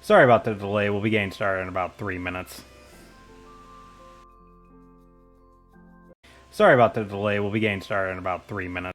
Sorry about the delay. We'll be getting started in about 3 minutes. Sorry about the delay. We'll be getting started in about 3 minutes.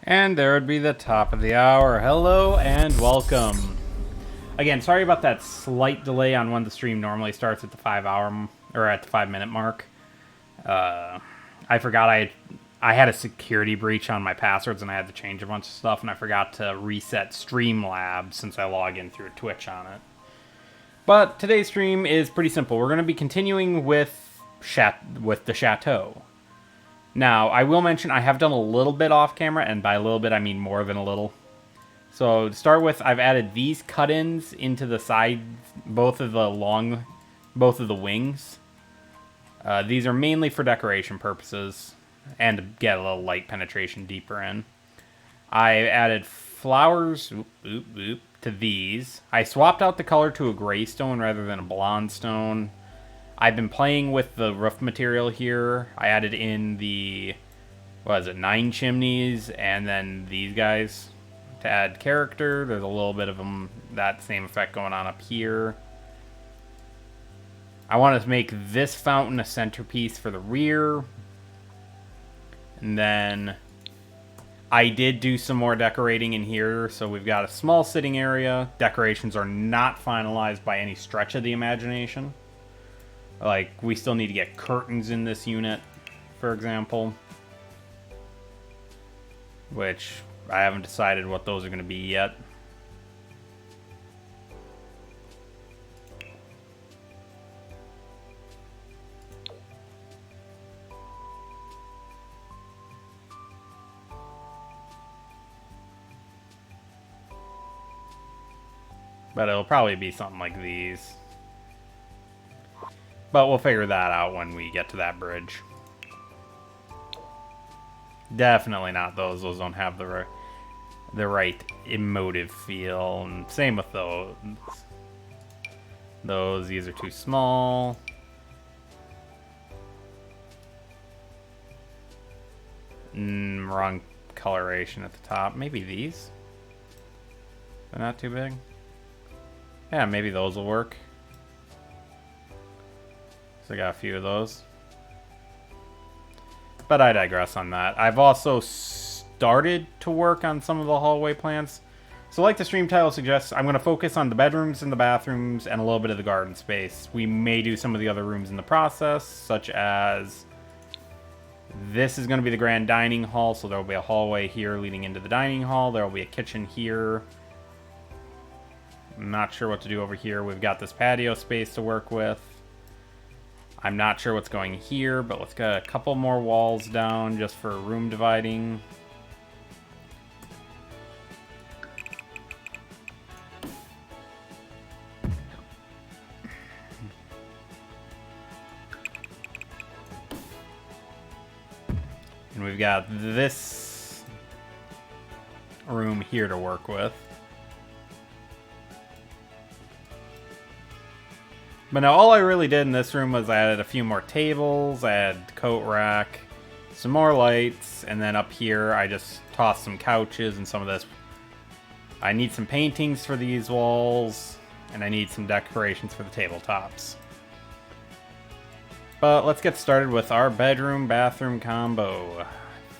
And there would be the top of the hour. Hello and welcome. Again, sorry about that slight delay on when the stream normally starts at the 5-hour or at the 5-minute mark. I forgot I had a security breach on my passwords and I had to change a bunch of stuff, and I forgot to reset Streamlabs since I log in through Twitch on it. But today's stream is pretty simple. We're going to be continuing with the chateau. Now, I will mention I have done a little bit off camera, and by a little bit I mean more than a little. So to start with, I've added these cut-ins into the side, both of the wings. These are mainly for decoration purposes and to get a little light penetration deeper in. I added flowers to these. I swapped out the color to a gray stone rather than a blonde stone. I've been playing with the roof material here. I added in the, 9 chimneys, and then these guys to add character. There's a little bit of that same effect going on up here. I want to make this fountain a centerpiece for the rear. And then I did do some more decorating in here. So we've got a small sitting area. Decorations are not finalized by any stretch of the imagination. Like, we still need to get curtains in this unit, for example. Which, I haven't decided what those are going to be yet. But it'll probably be something like these. But we'll figure that out when we get to that bridge. Definitely not those. Those don't have the right emotive feel. And same with those. These are too small. Wrong coloration at the top. Maybe these? They're not too big. Yeah, maybe those will work. So I got a few of those. But I digress on that. I've also started to work on some of the hallway plans. So like the stream title suggests, I'm going to focus on the bedrooms and the bathrooms and a little bit of the garden space. We may do some of the other rooms in the process, such as This is going to be the grand dining hall, so there will be a hallway here leading into the dining hall. There will be a kitchen here. I'm not sure what to do over here. We've got this patio space to work with. I'm not sure what's going here, but let's get a couple more walls down just for room dividing. And we've got this room here to work with. But now all I really did in this room was I added a few more tables, I added coat rack, some more lights, and then up here I just tossed some couches and some of this. I need some paintings for these walls, and I need some decorations for the tabletops. But let's get started with our bedroom-bathroom combo. I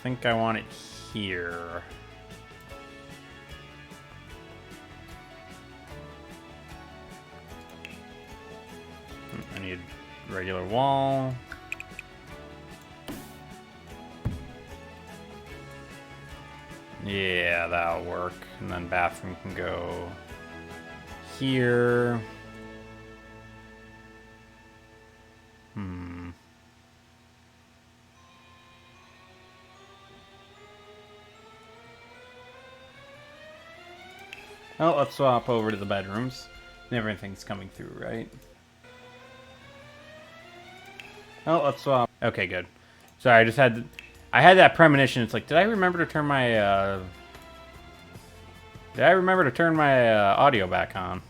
think I want it here. I need a regular wall. Yeah, that'll work. And then bathroom can go here. Well, let's swap over to the bedrooms. And everything's coming through, right? Oh, let's swap. Okay, good. Sorry, I had that premonition. It's like, did I remember to turn my audio back on?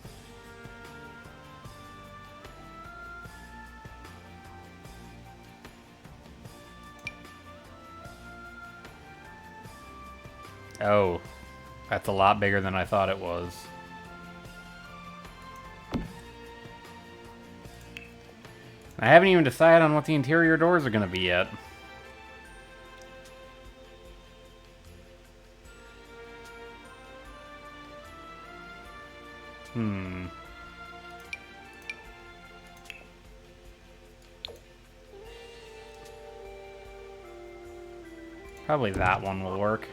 Oh, that's a lot bigger than I thought it was. I haven't even decided on what the interior doors are going to be yet. Probably that one will work.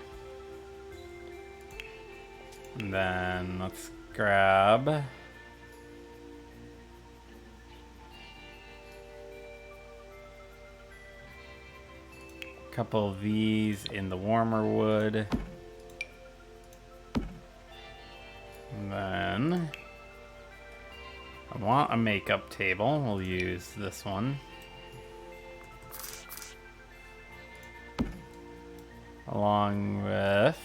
And then let's grab a couple of these in the warmer wood. And then I want a makeup table. We'll use this one. Along with,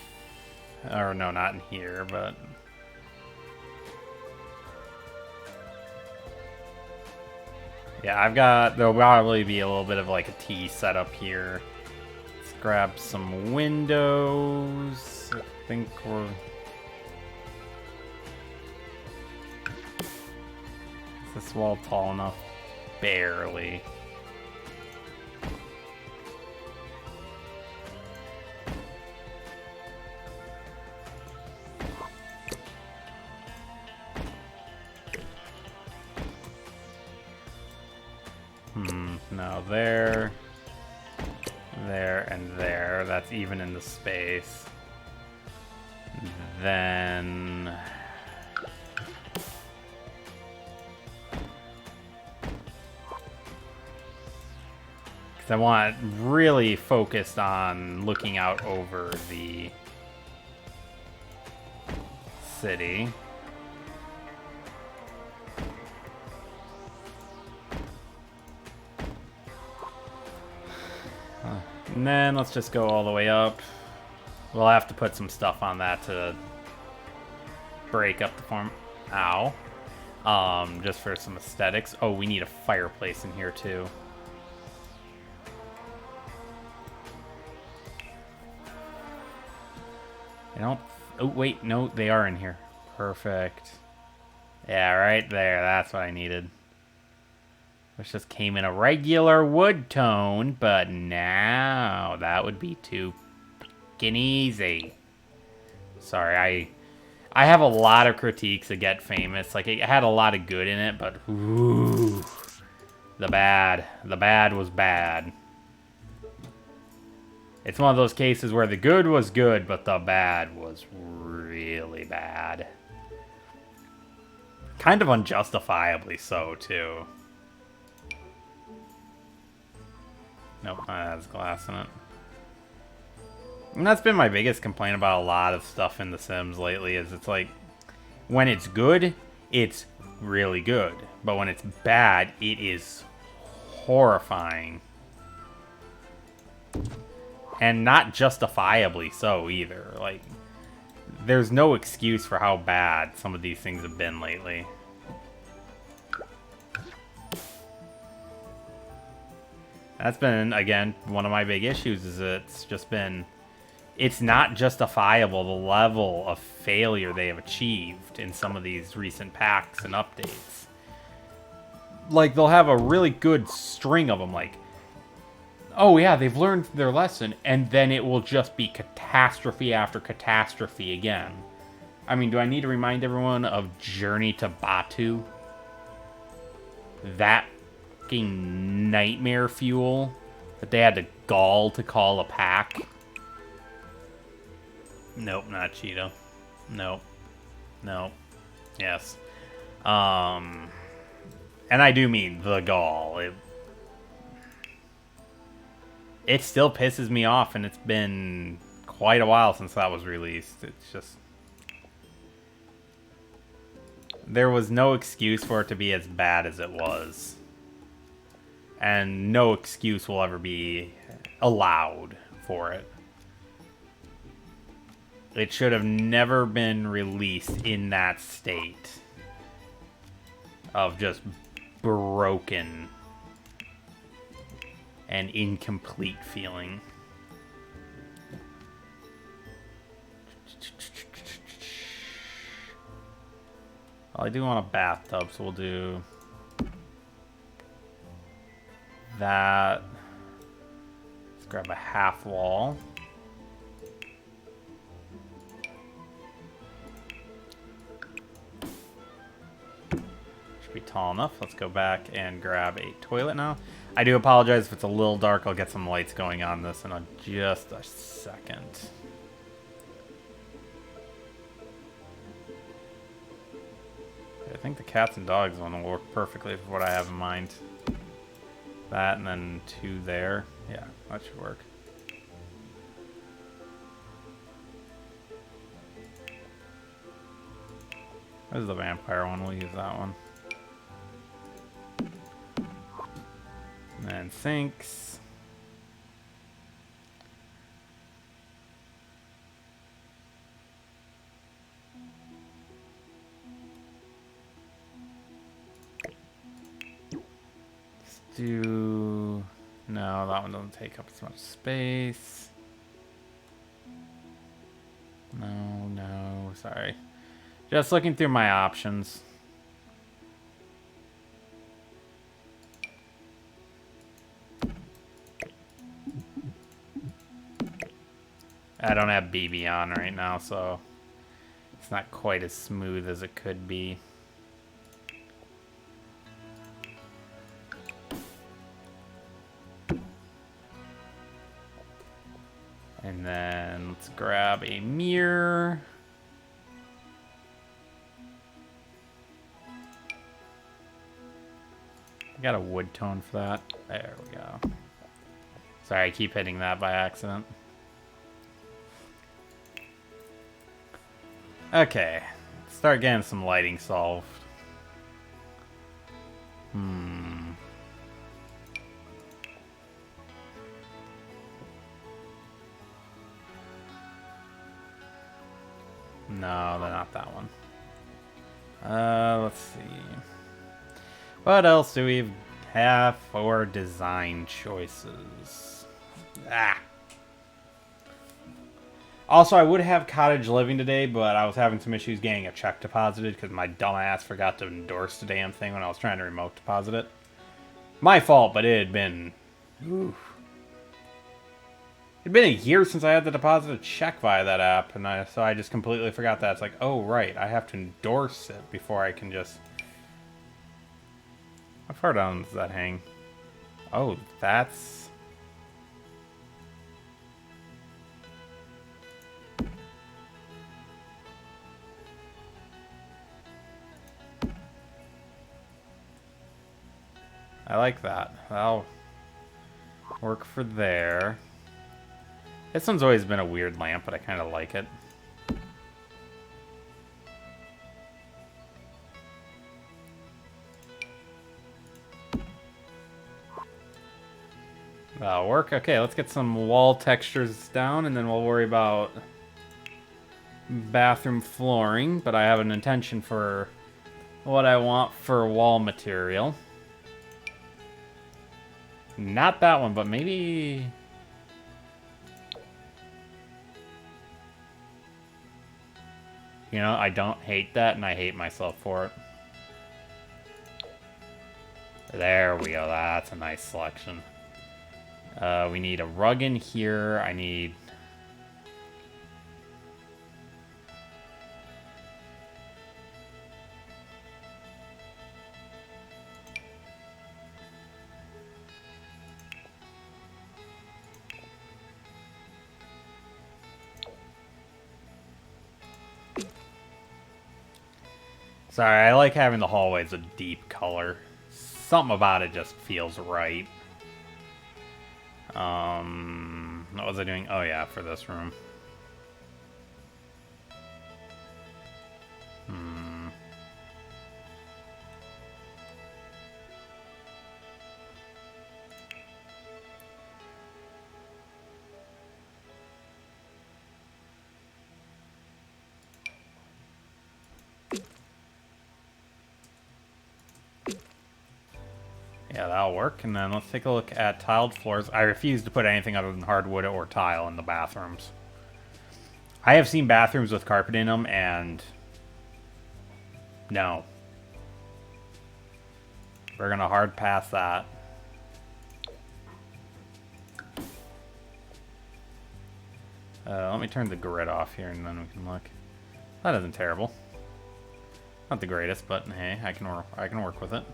or no, not in here, but yeah, there'll probably be a little bit of like a tea setup here. Let's grab some windows. I think is this wall tall enough? Barely. No, there, and there. That's even in the space. Then because I want really focused on looking out over the city. And then let's just go all the way up. We'll have to put some stuff on that to break up the form. Ow. Just for some aesthetics. Oh, we need a fireplace in here too. I don't... Oh, wait. No, they are in here. Perfect. Yeah, right there. That's what I needed. Which just came in a regular wood tone, but now that would be too fucking easy. Sorry, I have a lot of critiques of Get Famous. Like, it had a lot of good in it, but ooh, the bad was bad. It's one of those cases where the good was good, but the bad was really bad. Kind of unjustifiably so, too. Nope, that has glass in it. And that's been my biggest complaint about a lot of stuff in The Sims lately, is it's like, when it's good, it's really good. But when it's bad, it is horrifying. And not justifiably so, either. Like, there's no excuse for how bad some of these things have been lately. That's been, again, one of my big issues, is it's just been... It's not justifiable, the level of failure they have achieved in some of these recent packs and updates. Like, they'll have a really good string of them, like, oh yeah, they've learned their lesson, and then it will just be catastrophe after catastrophe again. I mean, do I need to remind everyone of Journey to Batu? That fucking nightmare fuel that they had the gall to call a pack. Nope, not Cheeto. Nope. Nope. Yes. And I do mean the gall. It still pisses me off, and it's been quite a while since that was released. It's just... There was no excuse for it to be as bad as it was. And no excuse will ever be allowed for it. It should have never been released in that state of just broken and incomplete feeling. Well, I do want a bathtub, so we'll do that. Let's grab a half wall. Be tall enough. Let's go back and grab a toilet now. I do apologize if it's a little dark. I'll get some lights going on this in just a second. I think the cats and dogs one will work perfectly for what I have in mind. That and then 2 there. Yeah, that should work. This is the vampire one. We'll use that one. And then sinks. Let's do... No, that one doesn't take up as much space. No, sorry. Just looking through my options. I don't have BB on right now, so it's not quite as smooth as it could be. And then let's grab a mirror. I got a wood tone for that. There we go. Sorry, I keep hitting that by accident. Okay, start getting some lighting solved. No, they're not that one. Let's see. What else do we have for design choices? Also, I would have cottage living today, but I was having some issues getting a check deposited because my dumb ass forgot to endorse the damn thing when I was trying to remote deposit it. My fault, but it had been... Oof. It'd been a year since I had to deposit a check via that app, and so I just completely forgot that. It's like, oh, right, I have to endorse it before I can just... How far down does that hang? Oh, that's... I like that. That'll work for there. This one's always been a weird lamp, but I kind of like it. That'll work. Okay, let's get some wall textures down, and then we'll worry about bathroom flooring. But I have an intention for what I want for wall material. Not that one, but maybe... You know, I don't hate that, and I hate myself for it. There we go. That's a nice selection. We need a rug in here. I need... Sorry, I like having the hallways a deep color. Something about it just feels right. What was I doing? Oh yeah, for this room. Yeah, that'll work. And then let's take a look at tiled floors. I refuse to put anything other than hardwood or tile in the bathrooms. I have seen bathrooms with carpet in them, and... no. We're gonna hard pass that. Let me turn the grid off here, and then we can look. That isn't terrible. Not the greatest, but hey, I can work with it.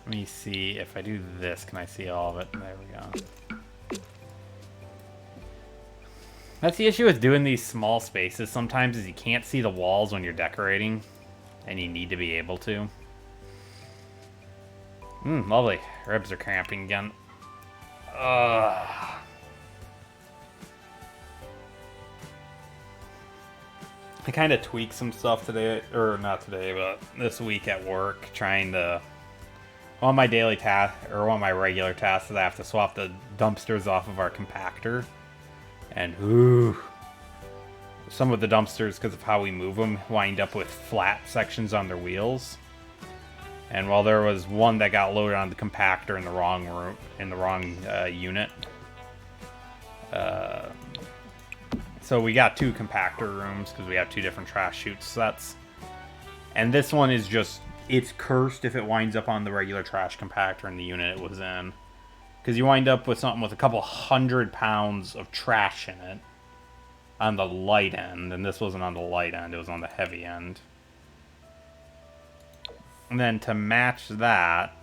Let me see if I do this, can I see all of it? There we go. That's the issue with doing these small spaces sometimes, is you can't see the walls when you're decorating, and you need to be able to. Lovely. Ribs are cramping again. I kind of tweaked some stuff today, or not today, but this week at work, trying to... One of my daily tasks, or one of my regular tasks, is I have to swap the dumpsters off of our compactor. And, ooh, some of the dumpsters, because of how we move them, wind up with flat sections on their wheels. And while there was one that got loaded on the compactor in the wrong room, in the wrong unit. So we got two compactor rooms, because we have two different trash chute sets. And this one is just... it's cursed if it winds up on the regular trash compactor in the unit it was in. Because you wind up with something with a couple 100 pounds of trash in it on the light end. And this wasn't on the light end, it was on the heavy end. And then to match that...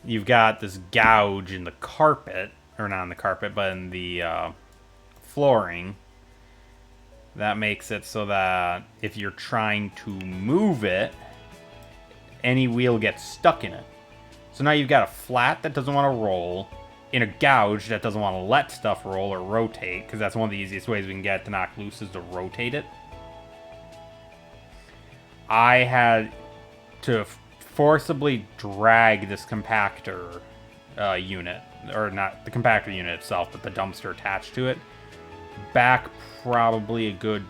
you've got this gouge in the carpet. Or not in the carpet, but in the flooring. That makes it so that if you're trying to move it, any wheel gets stuck in it. So now you've got a flat that doesn't want to roll, in a gouge that doesn't want to let stuff roll or rotate, because that's one of the easiest ways we can get it to knock loose is to rotate it. I had to forcibly drag this compactor unit, or not the compactor unit itself, but the dumpster attached to it, back probably a good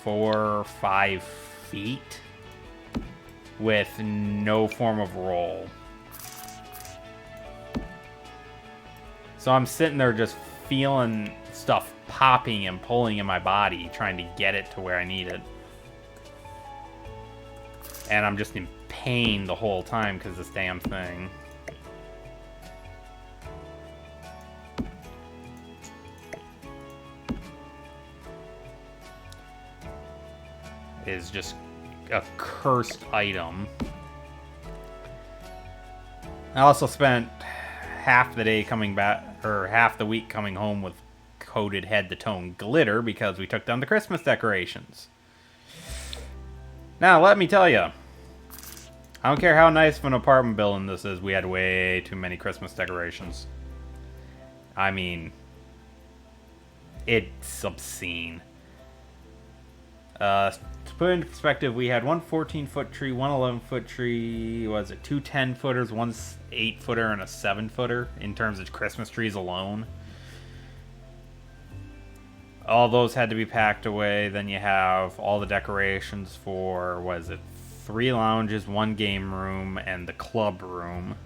4 or 5 feet with no form of roll. So I'm sitting there just feeling stuff popping and pulling in my body, trying to get it to where I need it. And I'm just in pain the whole time because this damn thing. Is just a cursed item. I also spent half the day coming back, or half the week coming home with coated head to toe glitter because we took down the Christmas decorations. Now, let me tell you, I don't care how nice of an apartment building this is, we had way too many Christmas decorations. I mean, it's obscene. To put it into perspective, we had one 14-foot tree, one 11-foot tree, was it 2 10-footers, one 8-footer, and a 7-footer in terms of Christmas trees alone. All those had to be packed away. Then you have all the decorations for, what is it, 3 lounges, 1 game room, and the club room.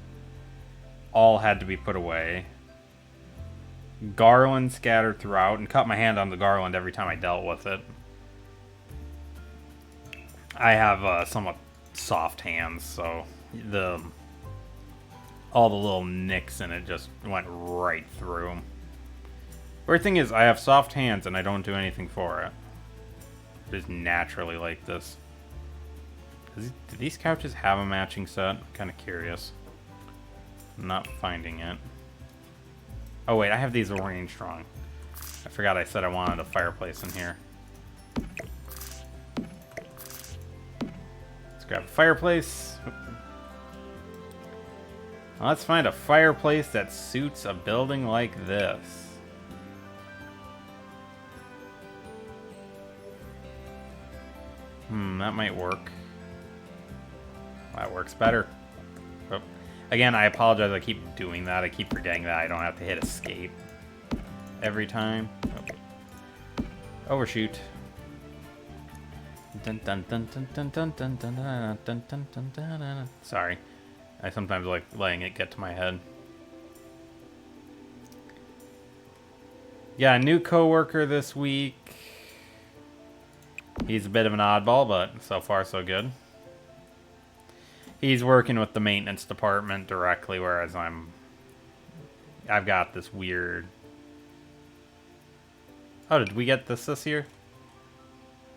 All had to be put away. Garland scattered throughout, and cut my hand on the garland every time I dealt with it. I have somewhat soft hands, so all the little nicks in it just went right through. Weird thing is, I have soft hands and I don't do anything for it. Just naturally like this. Do these couches have a matching set? I'm kind of curious. I'm not finding it. Oh wait, I have these arranged wrong. I forgot I said I wanted a fireplace in here. Grab a fireplace. Let's find a fireplace that suits a building like this. That might work. That works better. Oh. Again, I apologize. I keep doing that. I keep forgetting that I don't have to hit escape every time. Oh. Overshoot. Sorry. I sometimes like letting it get to my head. Yeah, a new coworker this week. He's a bit of an oddball, but so far so good. He's working with the maintenance department directly, whereas I've got this weird... Oh, did we get this year?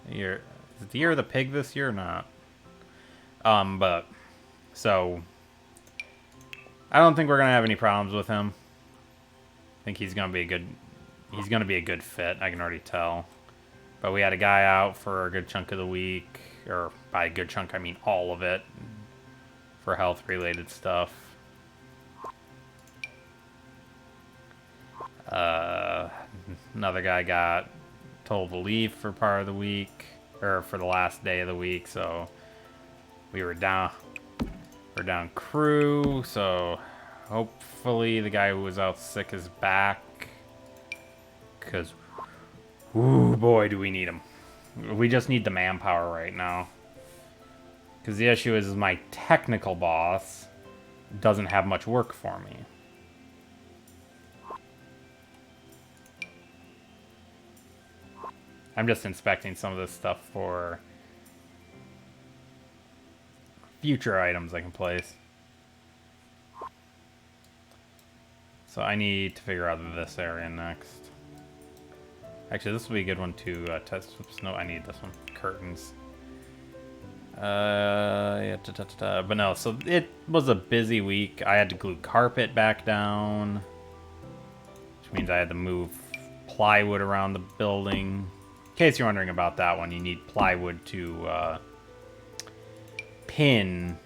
Is it the year of the pig this year or not? But so I don't think we're gonna have any problems with him. I think he's gonna be a good fit. I can already tell. But we had a guy out for a good chunk of the week, or by a good chunk I mean all of it, for health related stuff. Another guy got told to leave for part of the week, or for the last day of the week, so we're down crew, so hopefully the guy who was out sick is back, because ooh boy do we need him. We just need the manpower right now, because the issue is my technical boss doesn't have much work for me. I'm just inspecting some of this stuff for future items I can place. So I need to figure out this area next. Actually, this will be a good one to test. Oops, no, I need this one. Curtains. Yeah, but no, so it was a busy week. I had to glue carpet back down, which means I had to move plywood around the building. In case you're wondering about that one, you need plywood to pin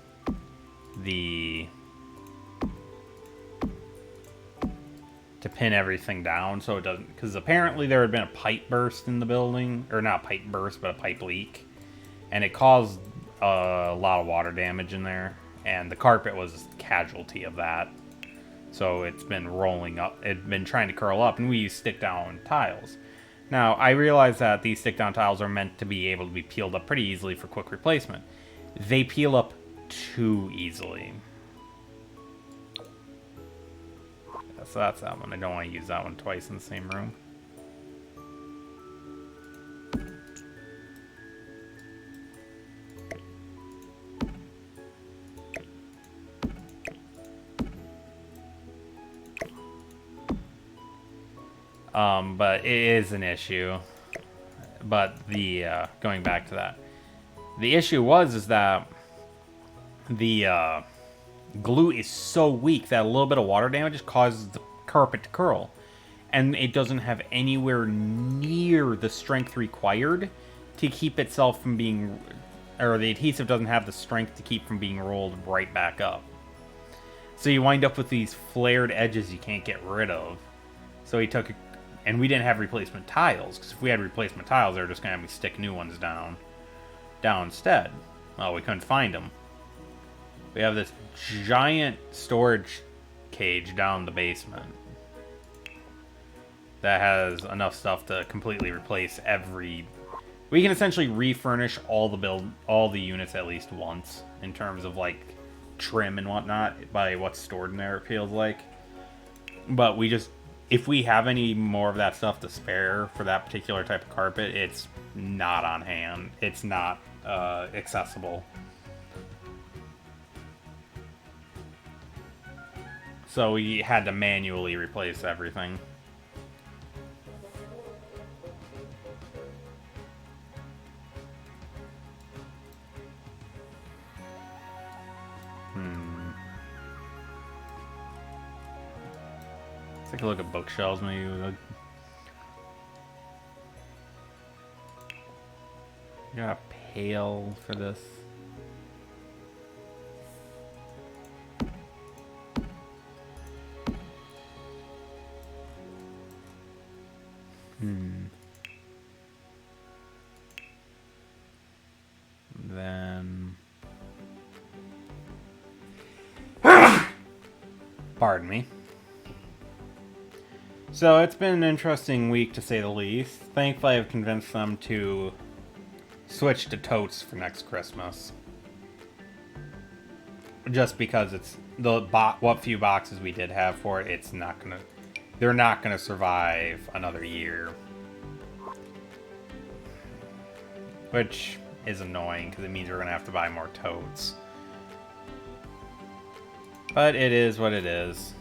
everything down so it doesn't, because apparently there had been a pipe burst in the building, or not pipe burst, but a pipe leak, and it caused a lot of water damage in there, and the carpet was a casualty of that. So it's been rolling up, it's been trying to curl up, and we use stick down tiles. Now, I realize that these stick-down tiles are meant to be able to be peeled up pretty easily for quick replacement. They peel up too easily. So that's that one. I don't want to use that one twice in the same room. But it is an issue. But the going back to that, the issue is that the glue is so weak that a little bit of water damage just causes the carpet to curl. And it doesn't have anywhere near the strength required to keep itself from being... Or the adhesive doesn't have the strength to keep from being rolled right back up. So you wind up with these flared edges you can't get rid of. So he took... And we didn't have replacement tiles, because if we had replacement tiles, they were just going to have me stick new ones down instead. Well, we couldn't find them. We have this giant storage cage down the basement that has enough stuff to completely replace every... We can essentially refurnish all the units at least once in terms of like trim and whatnot by what's stored in there, it feels like. But we just, if we have any more of that stuff to spare for that particular type of carpet, it's not on hand. It's not accessible. So we had to manually replace everything. Let's take a look at bookshelves, maybe. Got a pail for this. Then... Pardon me. So it's been an interesting week, to say the least. Thankfully, I've convinced them to switch to totes for next Christmas. Just because it's the what few boxes we did have for it, it's not gonna... They're not gonna survive another year. Which is annoying, because it means we're gonna have to buy more totes. But it is what it is.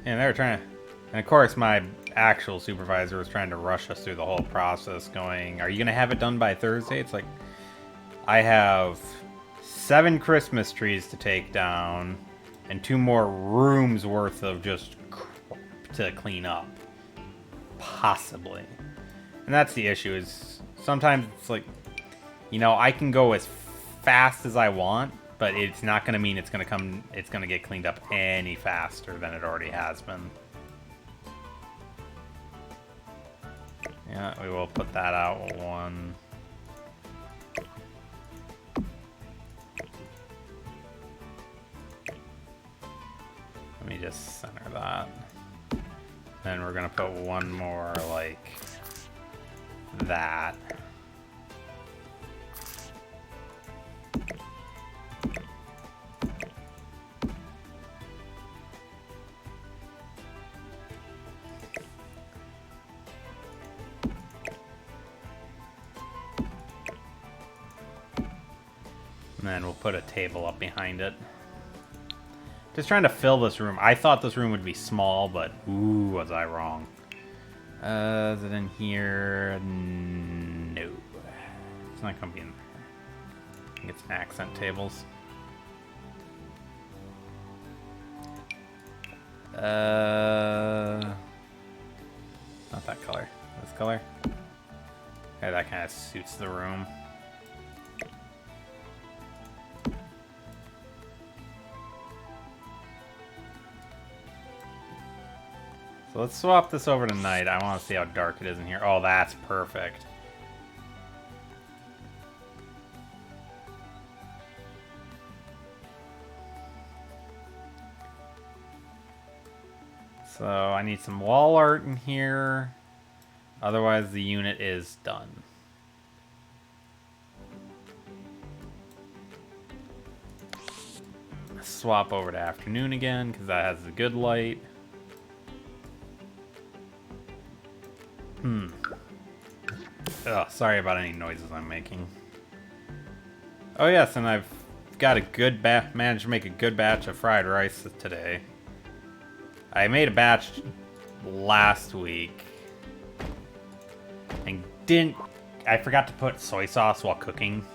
And they were trying to... And of course, my actual supervisor was trying to rush us through the whole process, going, are you going to have it done by Thursday? It's like, I have 7 Christmas trees to take down, and 2 more rooms worth of just crap to clean up. Possibly. And that's the issue, is sometimes it's like, you know, I can go as fast as I want, but it's not going to mean it's going to get cleaned up any faster than it already has been. Yeah, we will put that out one. Let me just center that. Then we're going to put one more like that. And then we'll put a table up behind it. Just trying to fill this room. I thought this room would be small, but ooh, was I wrong. Is it in here? No. It's not gonna be in there. I think it's accent tables. Not that color. This color. Okay, that kind of suits the room. So let's swap this over to night. I want to see how dark it is in here. Oh, that's perfect. So I need some wall art in here. Otherwise, the unit is done. Swap over to afternoon again, because that has the good light. Ugh, sorry about any noises I'm making. Oh yes, and I've got a good managed to make a good batch of fried rice today. I made a batch last week and I forgot to put soy sauce while cooking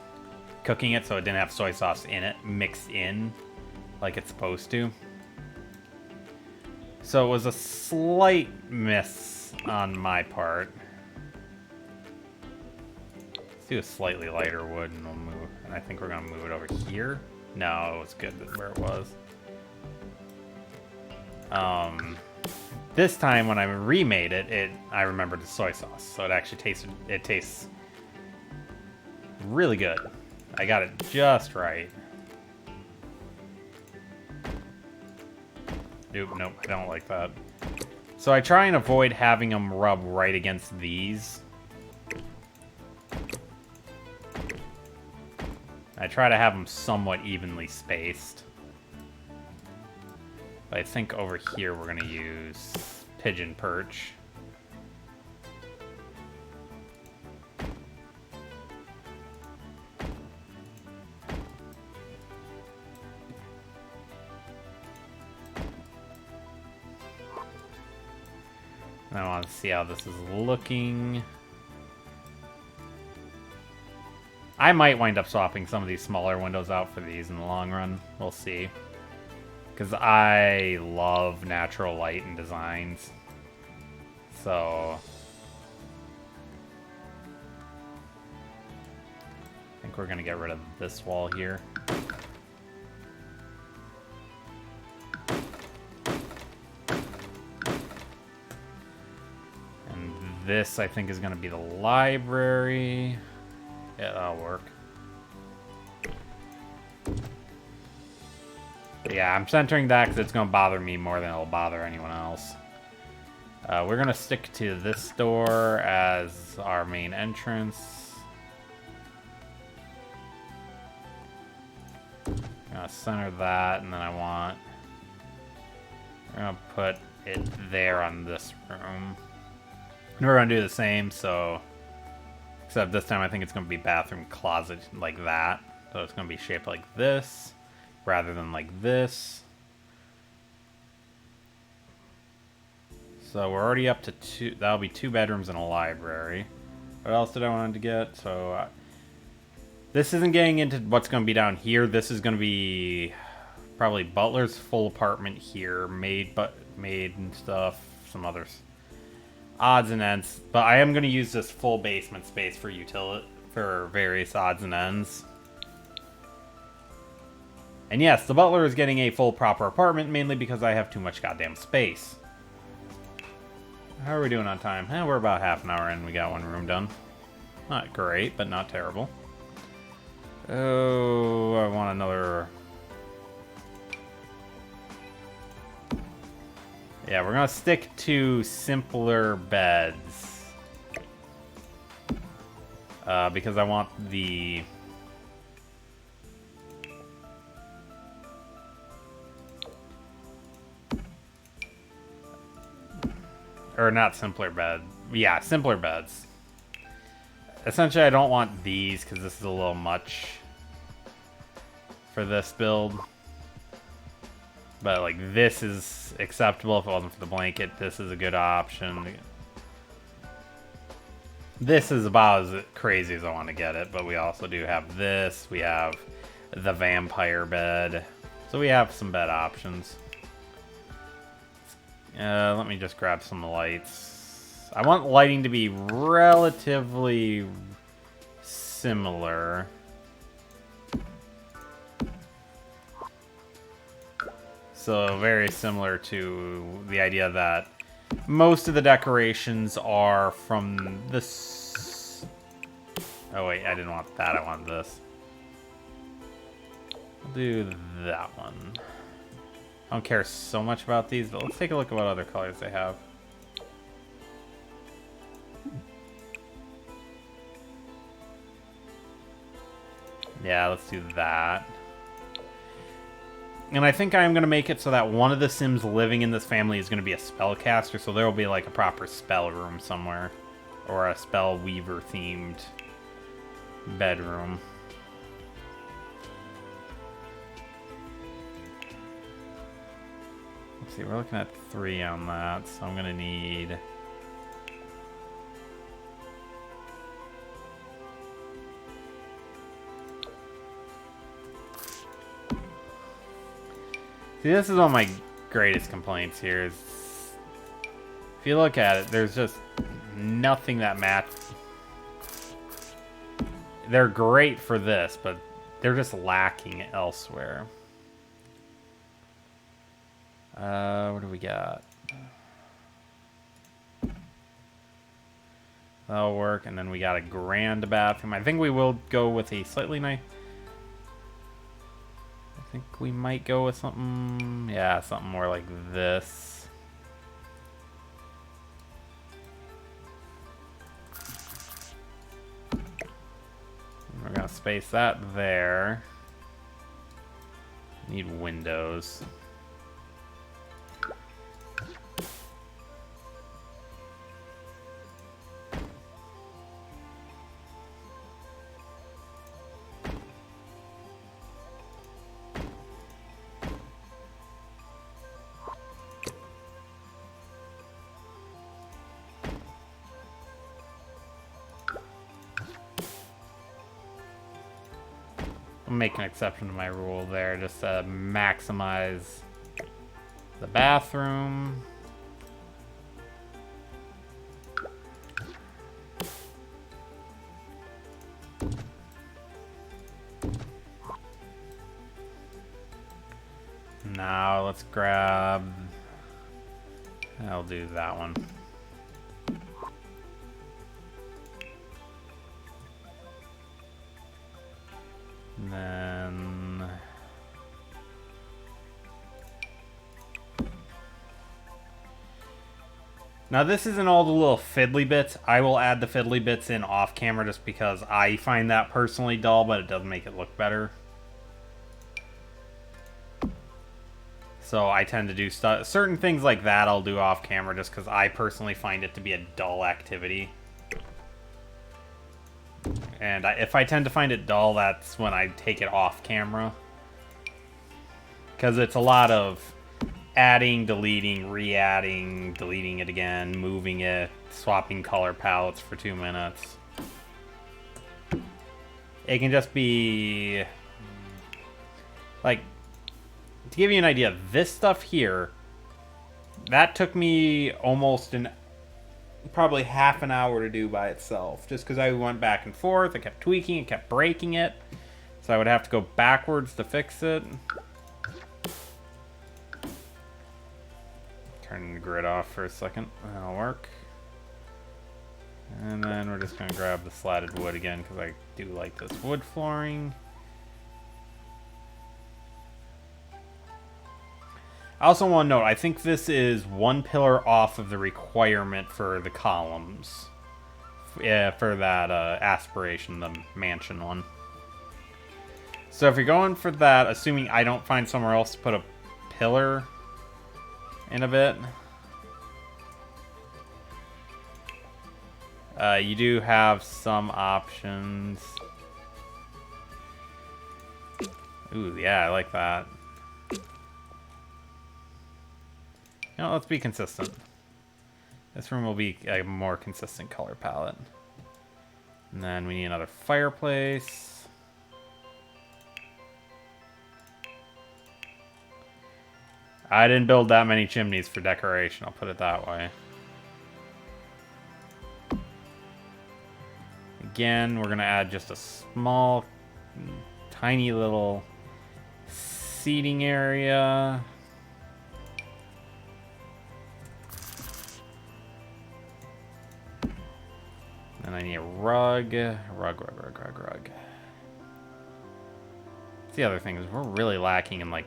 it, so it didn't have soy sauce in it, mixed in like it's supposed to. So it was a slight miss on my part. Let's do a slightly lighter wood and we'll move. And I think we're gonna move it over here. No, it was good where it was. This time when I remade it, I remembered the soy sauce, so it actually tastes really good. I got it just right. Nope, I don't like that. So I try and avoid having them rub right against these. I try to have them somewhat evenly spaced. But I think over here we're gonna use pigeon perch. And I want to see how this is looking. I might wind up swapping some of these smaller windows out for these in the long run. We'll see. Because I love natural light in designs. So I think we're going to get rid of this wall here. And this, I think, is going to be the library. Yeah, that'll work. But yeah, I'm centering that because it's going to bother me more than it'll bother anyone else. We're going to stick to this door as our main entrance. I'm going to center that, and then we're going to put it there on this room. And we're going to do the same, so... Except this time I think it's going to be bathroom closet like that. So it's going to be shaped like this, rather than like this. So we're already up to 2. That'll be 2 bedrooms and a library. What else did I want to get? So this isn't getting into what's going to be down here. This is going to be probably butler's full apartment here, maid and stuff, some others. Odds and ends, but I am going to use this full basement space for various odds and ends. And yes, the butler is getting a full proper apartment, mainly because I have too much goddamn space. How are we doing on time? We're about half an hour in. We got 1 room done. Not great, but not terrible. Oh, I want another... Yeah, we're going to stick to simpler beds. Because I want the... Or not simpler bed. Yeah, simpler beds. Essentially, I don't want these because this is a little much for this build. But, like, this is acceptable if it wasn't for the blanket. This is a good option. This is about as crazy as I want to get it. But we also do have this. We have the vampire bed. So we have some bed options. Let me just grab some lights. I want lighting to be relatively similar. So very similar to the idea that most of the decorations are from this... Oh wait, I didn't want that, I wanted this. I'll do that one. I don't care so much about these, but let's take a look at what other colors they have. Yeah, let's do that. And I think I'm going to make it so that one of the Sims living in this family is going to be a spellcaster, so there will be like a proper spell room somewhere. Or a spell weaver themed bedroom. Let's see, we're looking at 3 on that, so I'm gonna need... See, this is one of my greatest complaints here is... If you look at it, there's just nothing that matches. They're great for this, but they're just lacking elsewhere. What do we got? That'll work, and then we got a grand bathroom. I think we will go with a slightly nice... I think we might go with something... Yeah, something more like this. We're gonna space that there. Need windows. I'll make an exception to my rule there, just to maximize the bathroom. Now let's grab... I'll do that one. And then... Now this isn't all the little fiddly bits. I will add the fiddly bits in off camera just because I find that personally dull, but it does make it look better. So I tend to do certain things like that I'll do off camera just because I personally find it to be a dull activity. And if I tend to find it dull, that's when I take it off camera. Because it's a lot of adding, deleting, re-adding, deleting it again, moving it, swapping color palettes for 2 minutes. It can just be... Like, to give you an idea, this stuff here, that took me almost probably half an hour to do by itself, just because I went back and forth, I kept tweaking, and kept breaking it, so I would have to go backwards to fix it. Turn the grid off for a second, that'll work. And then we're just going to grab the slatted wood again, because I do like this wood flooring. I also want to note, I think this is 1 pillar off of the requirement for the columns. Yeah, for that aspiration, the mansion one. So if you're going for that, assuming I don't find somewhere else to put a pillar in a bit. You do have some options. Ooh, yeah, I like that. You know, let's be consistent. This room will be a more consistent color palette. And then we need another fireplace. I didn't build that many chimneys for decoration, I'll put it that way. Again, we're gonna add just a small, tiny little seating area. And I need a rug. Rug. The other thing is we're really lacking in, like,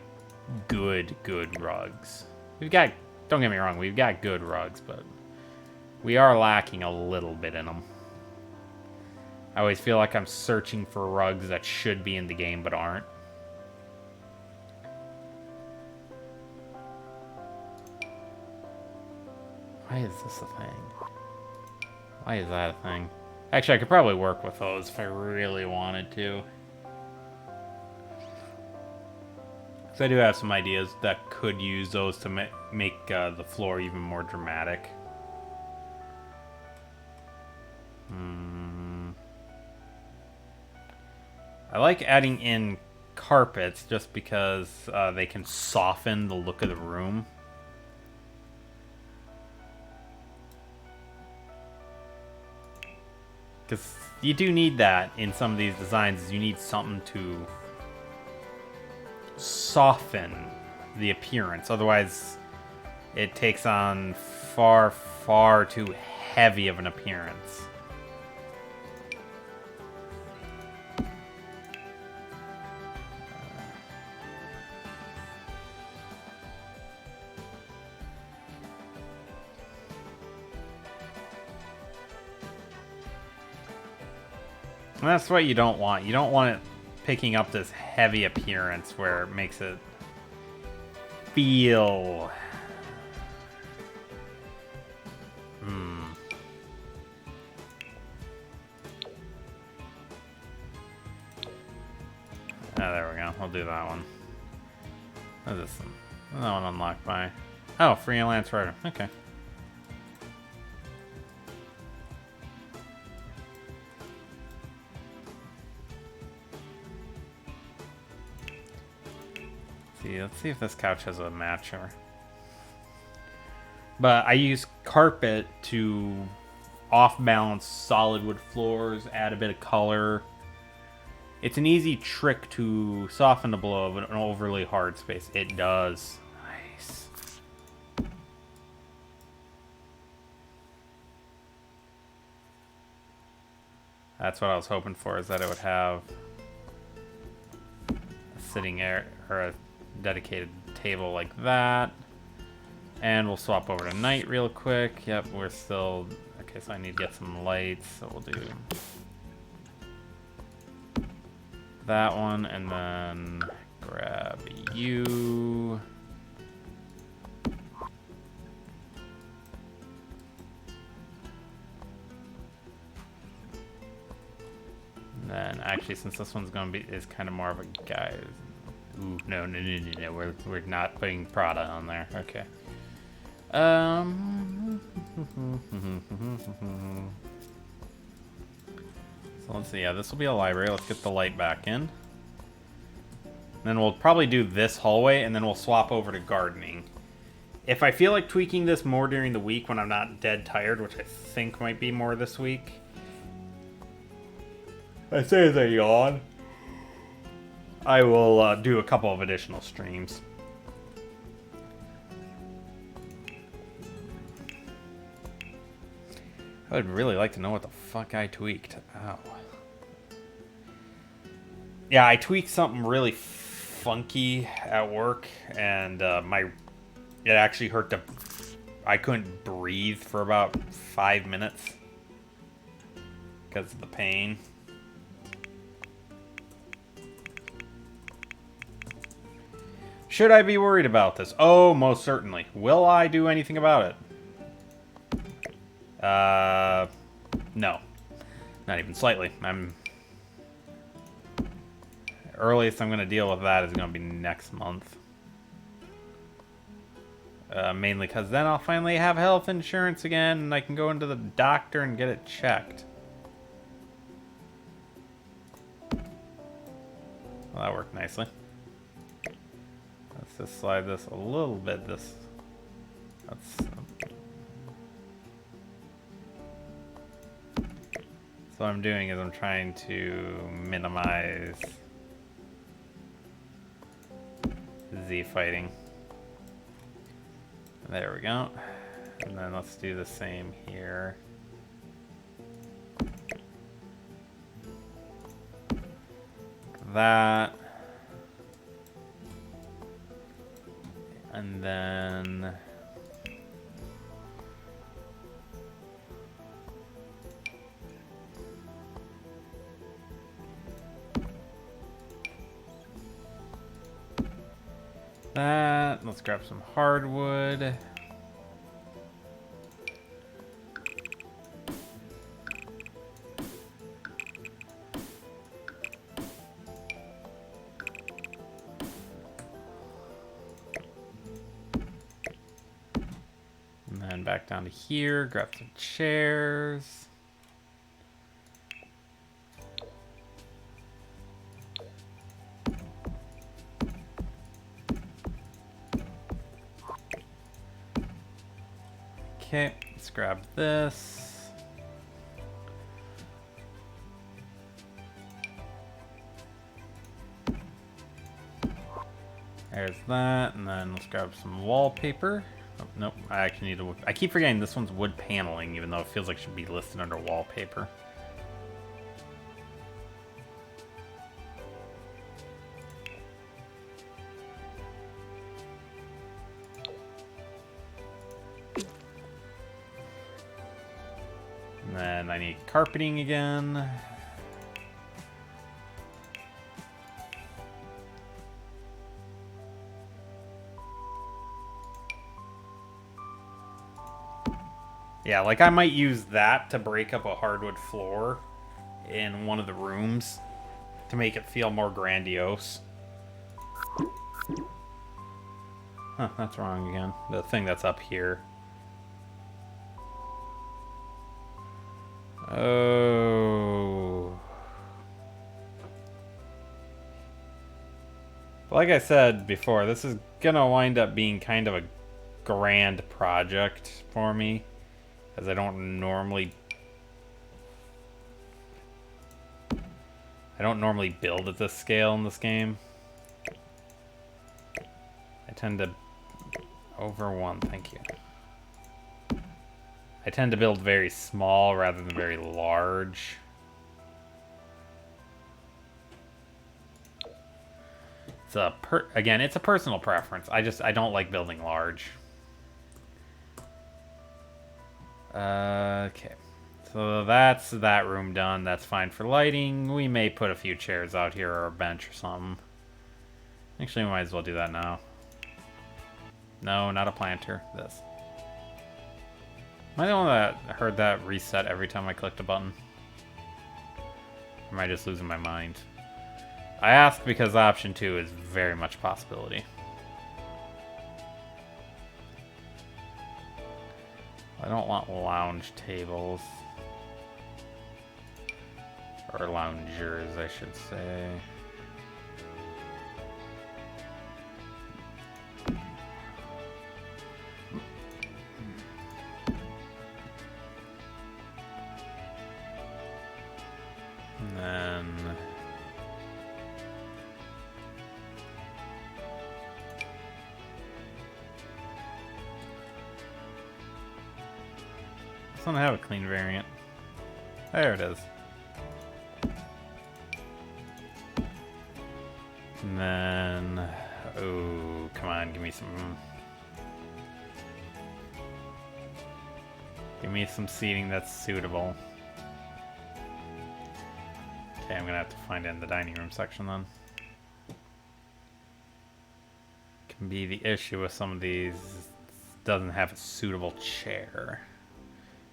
good rugs. We've got, don't get me wrong, we've got good rugs, but we are lacking a little bit in them. I always feel like I'm searching for rugs that should be in the game but aren't. Why is this a thing? Why is that a thing? Actually, I could probably work with those if I really wanted to. Because So I do have some ideas that could use those to make the floor even more dramatic. I like adding in carpets just because they can soften the look of the room. Because you do need that in some of these designs. You need something to soften the appearance. Otherwise, it takes on far, far too heavy of an appearance. And that's what you don't want. You don't want it picking up this heavy appearance where it makes it feel... Oh, there we go. We'll do that one. What is this one? That one unlocked by... Oh, freelance writer. Okay. Let's see if this couch has a matcher. But I use carpet to off-balance solid wood floors, add a bit of color. It's an easy trick to soften the blow of an overly hard space. It does. Nice. That's what I was hoping for, is that it would have a sitting area, or a dedicated table like that. And we'll swap over to night real quick. Yep, we're still... Okay, so I need to get some lights, so we'll do that one, and then grab you. And then, actually, since this one's gonna be is kind of more of a guy. Ooh, no, we're not putting Prada on there. Okay. So let's see. Yeah, this will be a library. Let's get the light back in. Then we'll probably do this hallway, and then we'll swap over to gardening. If I feel like tweaking this more during the week when I'm not dead tired, which I think might be more this week. I say as I yawn. I will do a couple of additional streams. I would really like to know what the fuck I tweaked. Ow. Yeah, I tweaked something really funky at work, and it actually hurt to... I couldn't breathe for about 5 minutes because of the pain. Should I be worried about this? Oh, most certainly. Will I do anything about it? No. Not even slightly. Earliest I'm going to deal with that is going to be next month. Mainly because then I'll finally have health insurance again, and I can go into the doctor and get it checked. Well, that worked nicely. Let's just slide this a little bit. So what I'm doing is I'm trying to minimize Z fighting. There we go. And then let's do the same here. That. And then... that. Let's grab some hardwood. then back down to here, grab some chairs. Okay, let's grab this. There's that, and then let's grab some wallpaper. Oh, nope, I actually need to... I keep forgetting this one's wood paneling, even though it feels like it should be listed under wallpaper. And then I need carpeting again. Yeah, like I might use that to break up a hardwood floor in one of the rooms to make it feel more grandiose. Huh, that's wrong again. The thing that's up here. Oh. Like I said before, this is gonna wind up being kind of a grand project for me, as I don't normally build at this scale in this game. I tend to thank you. I tend to build very small rather than very large. It's again, it's a personal preference. I don't like building large. Okay. So that's that room done. That's fine for lighting. We may put a few chairs out here or a bench or something. Actually, we might as well do that now. No, not a planter. This. Am I the one that heard that reset every time I clicked a button? Or am I just losing my mind? I ask because option 2 is very much a possibility. I don't want lounge tables. Or loungers, I should say. And then... This one have a clean variant. There it is. And then... Oh, come on, give me some seating that's suitable. Okay, I'm gonna have to find it in the dining room section then. Can be the issue with some of these, doesn't have a suitable chair.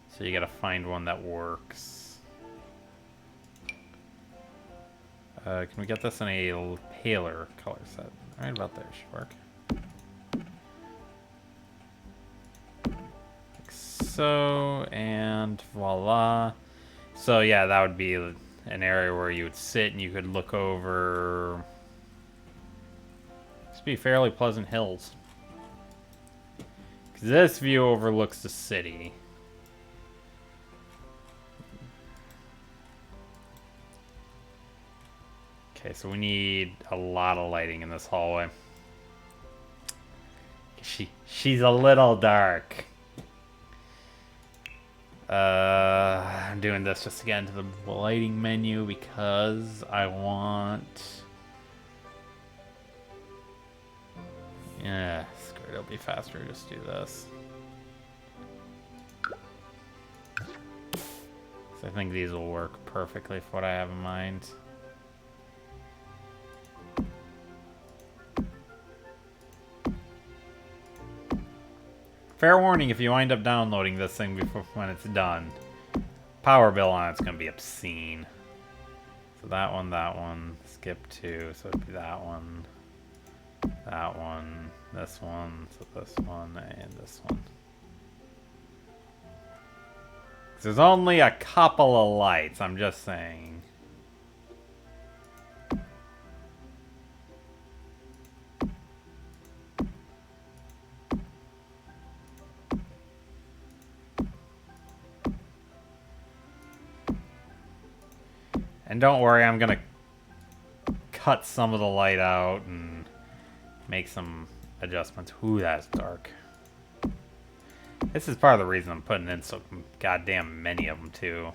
So you gotta find one that works. Can we get this in a paler color set? Right about there should work. Like so, and voila. So yeah, that would be an area where you would sit and you could look over... This would be fairly pleasant hills. 'Cause this view overlooks the city. Okay, so we need a lot of lighting in this hallway. She's a little dark. I'm doing this just to get into the lighting menu because I want... Yeah, screw it, it'll be faster to just do this. So I think these will work perfectly for what I have in mind. Fair warning, if you wind up downloading this thing before when it's done, power bill on it's going to be obscene. So that one, skip 2, so it'd be that one, this one, so this one, and this one. There's only a couple of lights, I'm just saying. And don't worry, I'm gonna cut some of the light out and make some adjustments. Ooh, that's dark. This is part of the reason I'm putting in so goddamn many of them, too.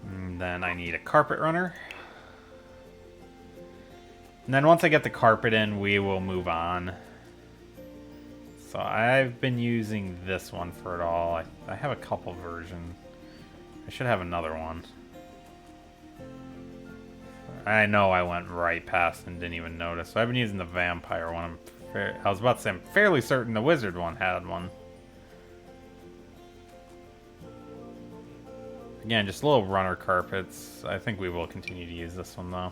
And then I need a carpet runner. And then once I get the carpet in, we will move on. So I've been using this one for it all. I have a couple versions. I should have another one. I know I went right past and didn't even notice. So I've been using the vampire one. I was about to say, I'm fairly certain the wizard one had one. Again, just little runner carpets. I think we will continue to use this one, though.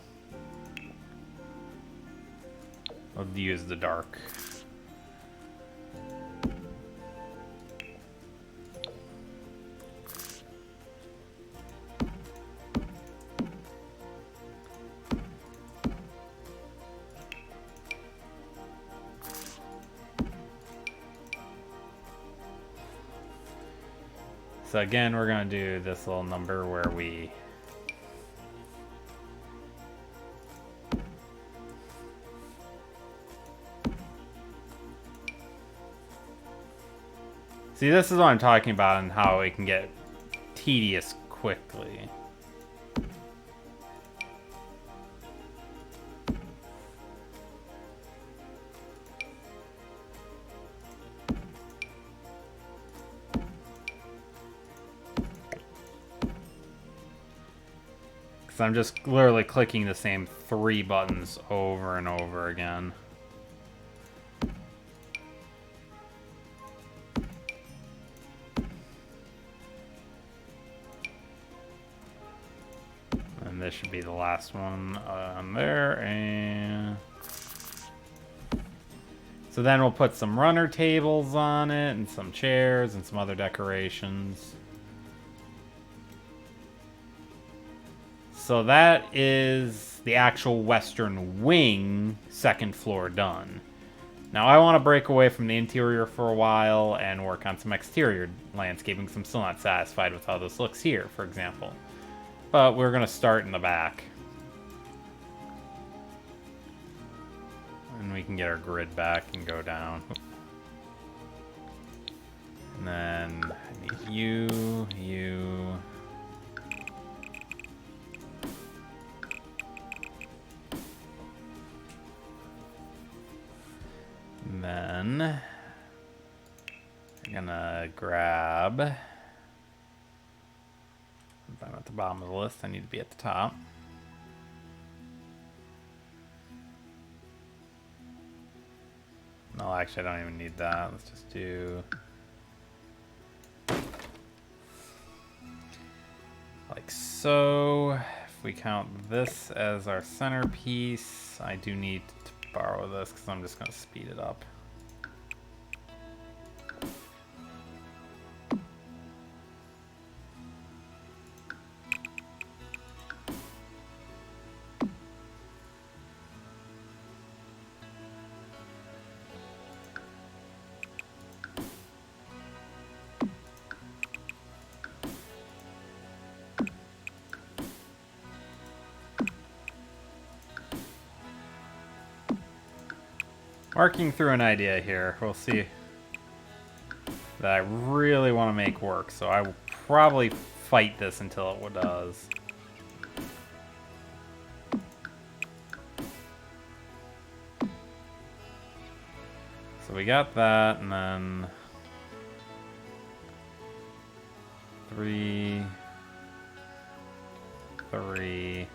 I'll use the dark. So again, we're going to do this little number where we... See, this is what I'm talking about and how it can get tedious quickly. I'm just literally clicking the same 3 buttons over and over again. And this should be the last one on there. And so then we'll put some runner tables on it and some chairs and some other decorations. So that is the actual western wing, second floor done. Now I want to break away from the interior for a while and work on some exterior landscaping because I'm still not satisfied with how this looks here, for example. But we're going to start in the back. And we can get our grid back and go down. And then I need you, you... And then I'm gonna grab, if I'm at the bottom of the list, I need to be at the top. No, actually I don't even need that. Let's just do like so. If we count this as our centerpiece, I do need to borrow this because I'm just going to speed it up. Working through an idea here. We'll see that I really want to make work, so I will probably fight this until it does. So we got that, and then 3, 3.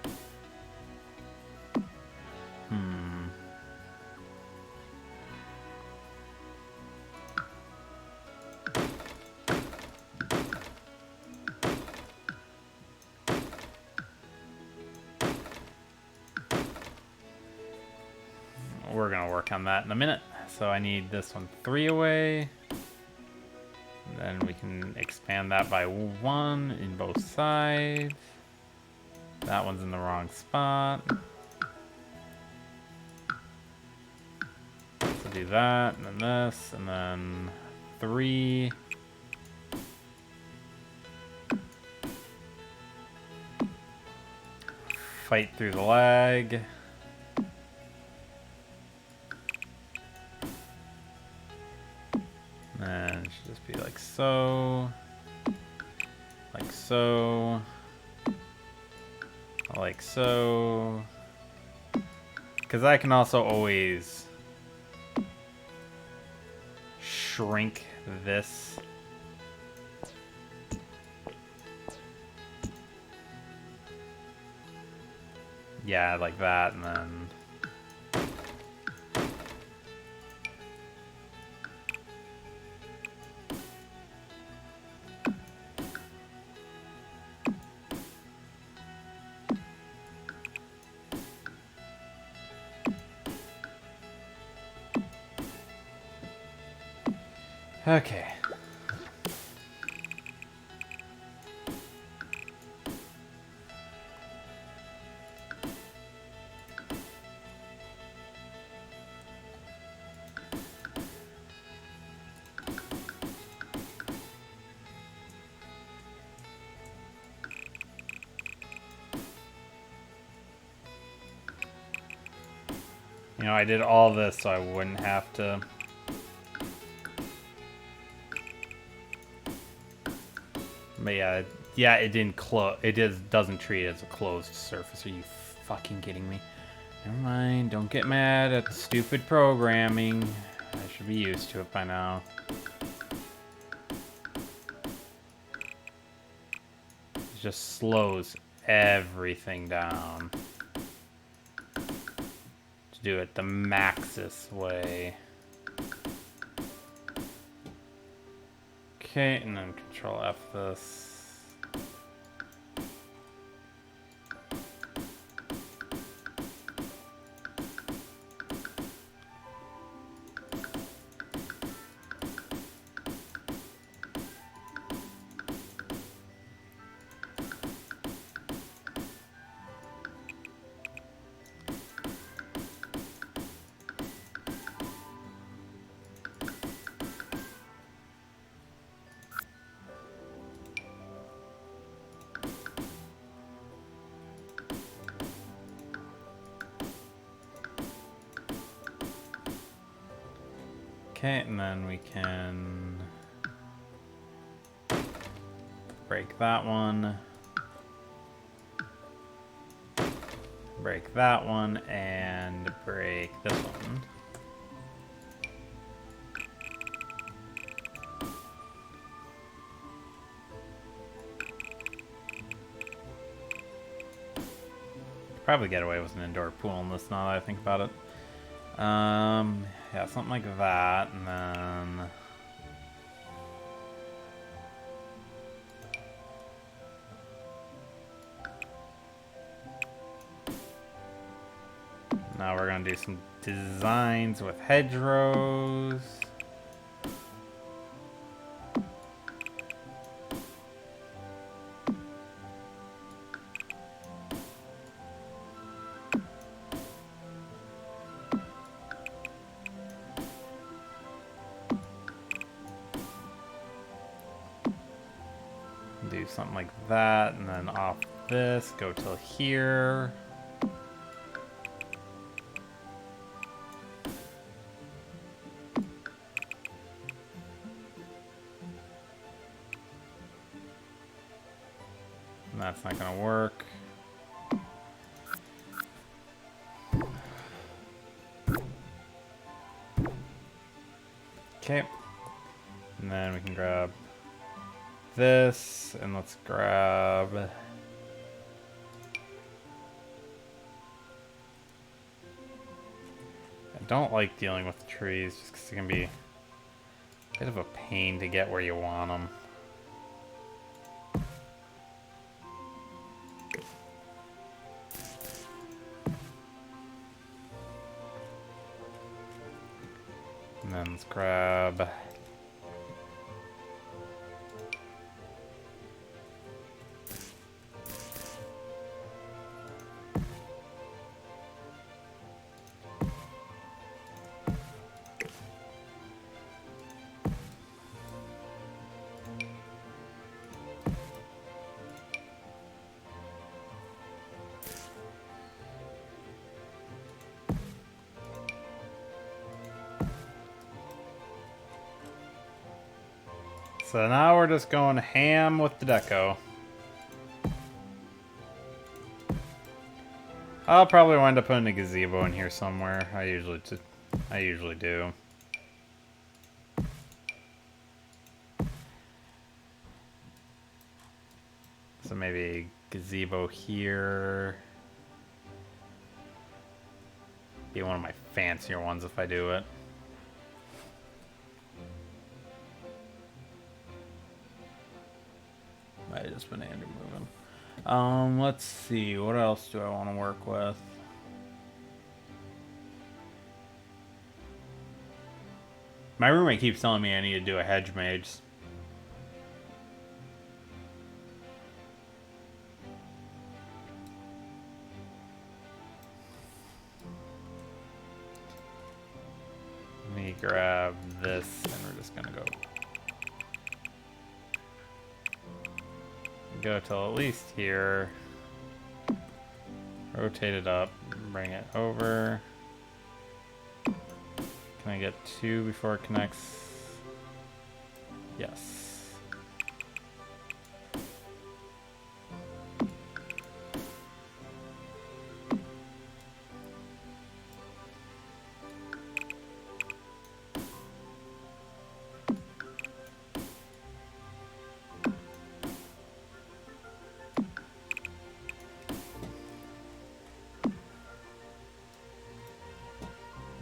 We're gonna work on that in a minute. So I need this one 3 away. Then we can expand that by 1 in both sides. That one's in the wrong spot. So do that, and then this, and then 3. Fight through the lag. And it should just be like so. Like so. Like so. Because I can also always shrink this. Yeah, like that, and then... Okay. You know, I did all this so I wouldn't have to... But yeah, it didn't close. It doesn't treat it as a closed surface. Are you fucking kidding me? Never mind. Don't get mad at the stupid programming. I should be used to it by now. It just slows everything down. To do it the Maxis way. Okay, and then Control F this. Okay, and then we can break that one, break that one, and break this one. Probably get away with an indoor pool in this now that I think about it. Yeah, something like that, and then... Now we're gonna do some designs with hedgerows. Do something like that, and then off this, go till here. And that's not gonna work. Okay. And then we can grab this, and let's grab... I don't like dealing with the trees, just because it can be a bit of a pain to get where you want them. And then let's grab So now we're just going ham with the deco. I'll probably wind up putting a gazebo in here somewhere. I usually do. So maybe a gazebo here. Be one of my fancier ones if I do it. Might have just been Andrew moving. Let's see. What else do I want to work with? My roommate keeps telling me I need to do a hedge maze. Let me grab this, and we're just gonna go till at least here. Rotate it up, bring it over. Can I get 2 before it connects? Yes.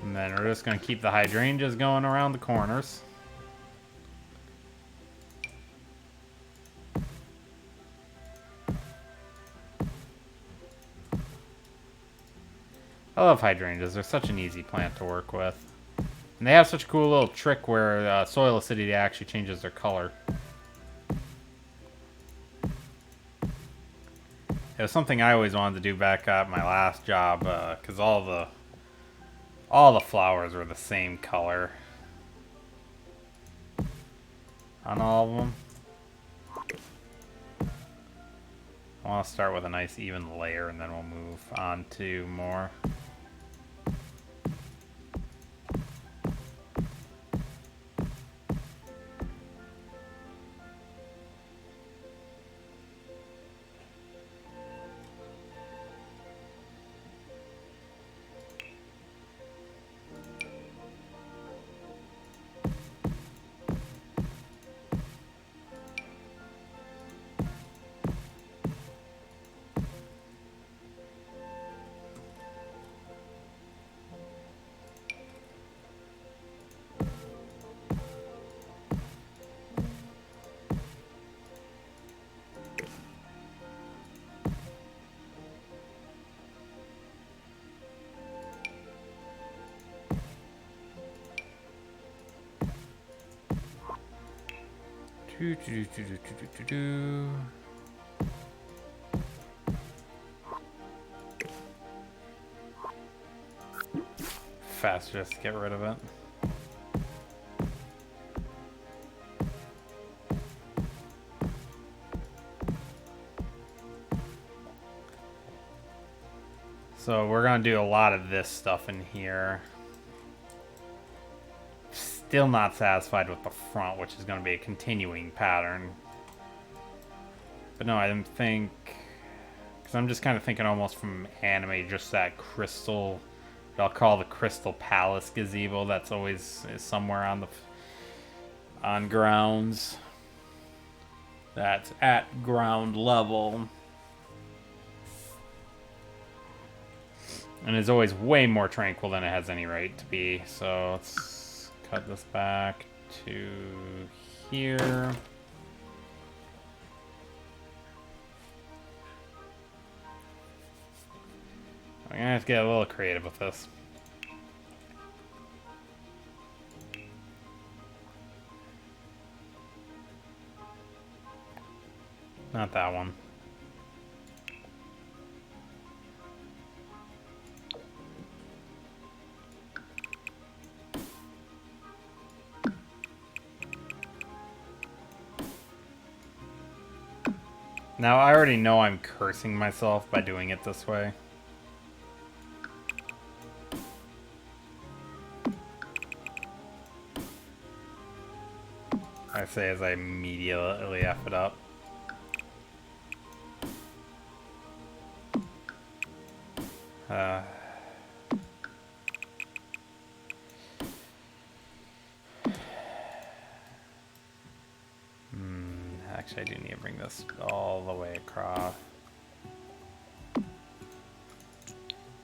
And then we're just going to keep the hydrangeas going around the corners. I love hydrangeas. They're such an easy plant to work with. And they have such a cool little trick where soil acidity actually changes their color. It was something I always wanted to do back at my last job, because all the flowers were the same color on all of them. I want to start with a nice even layer, and then we'll move on to more. Faster just to get rid of it. So we're gonna do a lot of this stuff in here. Still not satisfied with the front, which is going to be a continuing pattern. But no, I didn't think... Because I'm just kind of thinking almost from anime, just that crystal... What I'll call the Crystal Palace gazebo that's always is somewhere on grounds. That's at ground level. And is always way more tranquil than it has any right to be. So let's... cut this back to here. I'm gonna have to get a little creative with this. Not that one. Now, I already know I'm cursing myself by doing it this way. I say as I immediately F it up. Actually, I do need to bring this all the way across.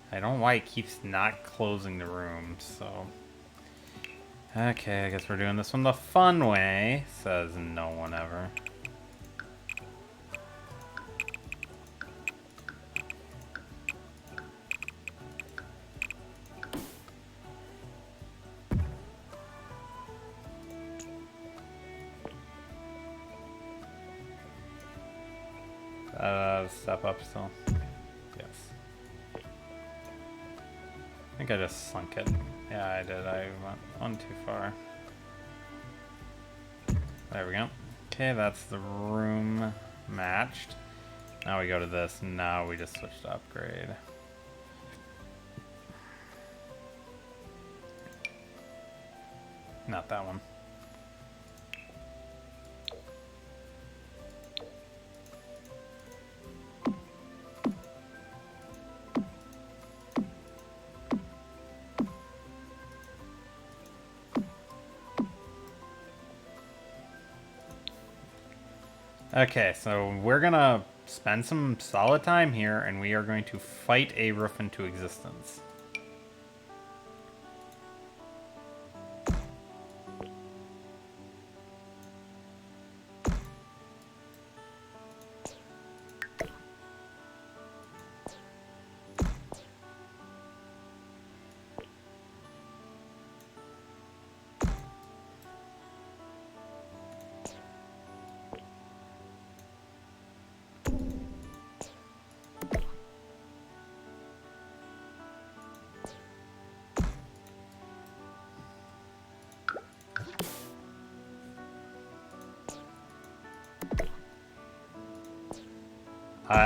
I don't know why it keeps not closing the room, so... Okay, I guess we're doing this one the fun way, says no one ever. Step up still. Yes. I think I just sunk it. Yeah, I did. I went one too far. There we go. Okay, that's the room matched. Now we go to this. Now we just switch to upgrade. Not that one. Okay, so we're gonna spend some solid time here, and we are going to fight a roof into existence.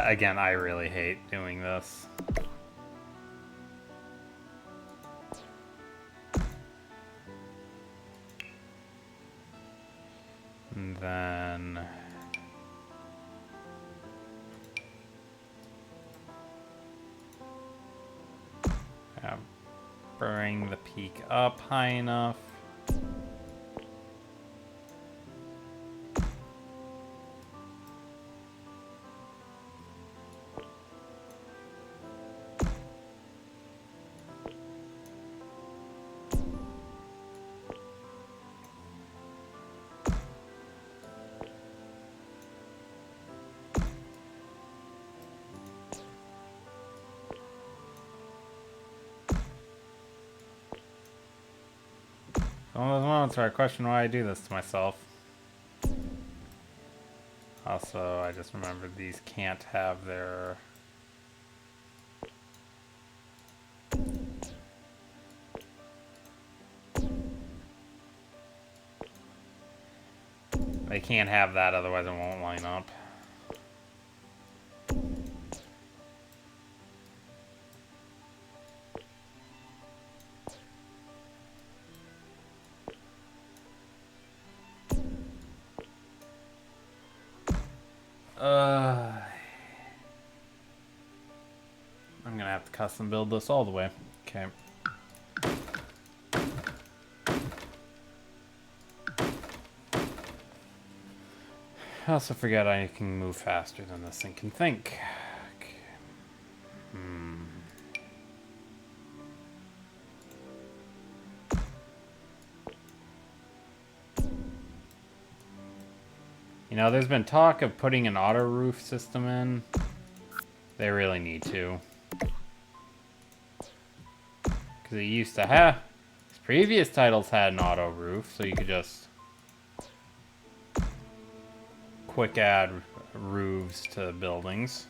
Again, I really hate doing this. And then... yeah, bring the peak up high enough. One of those moments where I question why I do this to myself. Also, I just remembered these can't have their... They can't have that, otherwise it won't line up. I'm gonna have to custom build this all the way. Okay. I also forget I can move faster than this thing can think. Okay. You know, there's been talk of putting an auto roof system in. They really need to. Because it used to have... Previous titles had an auto roof, so you could just... quick add roofs to buildings.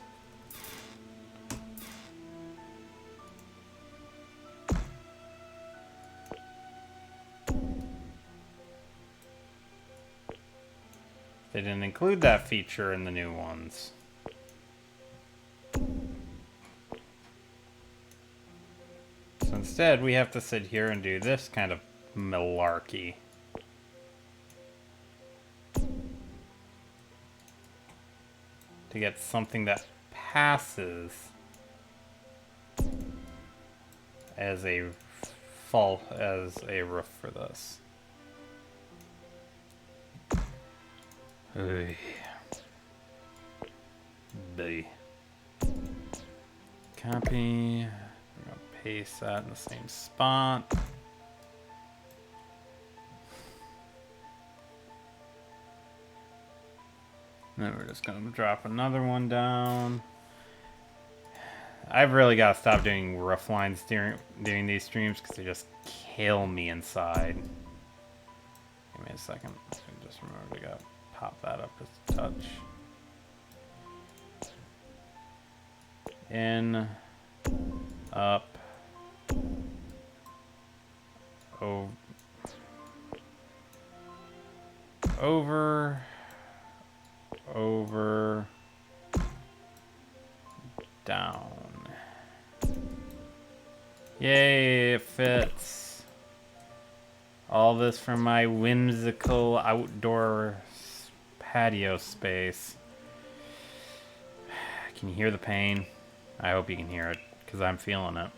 They didn't include that feature in the new ones. So instead, we have to sit here and do this kind of malarkey. to get something that passes as a roof for this. Oy. B. Copy. I'm gonna paste that in the same spot. And then we're just gonna drop another one down. I've really got to stop doing roof lines during these streams because they just kill me inside. Give me a second. Just remember to pop that up just a touch. In, up, over, down. Yay, it fits. All this from my whimsical outdoor patio space. Can you hear the pain? I hope you can hear it, because I'm feeling it.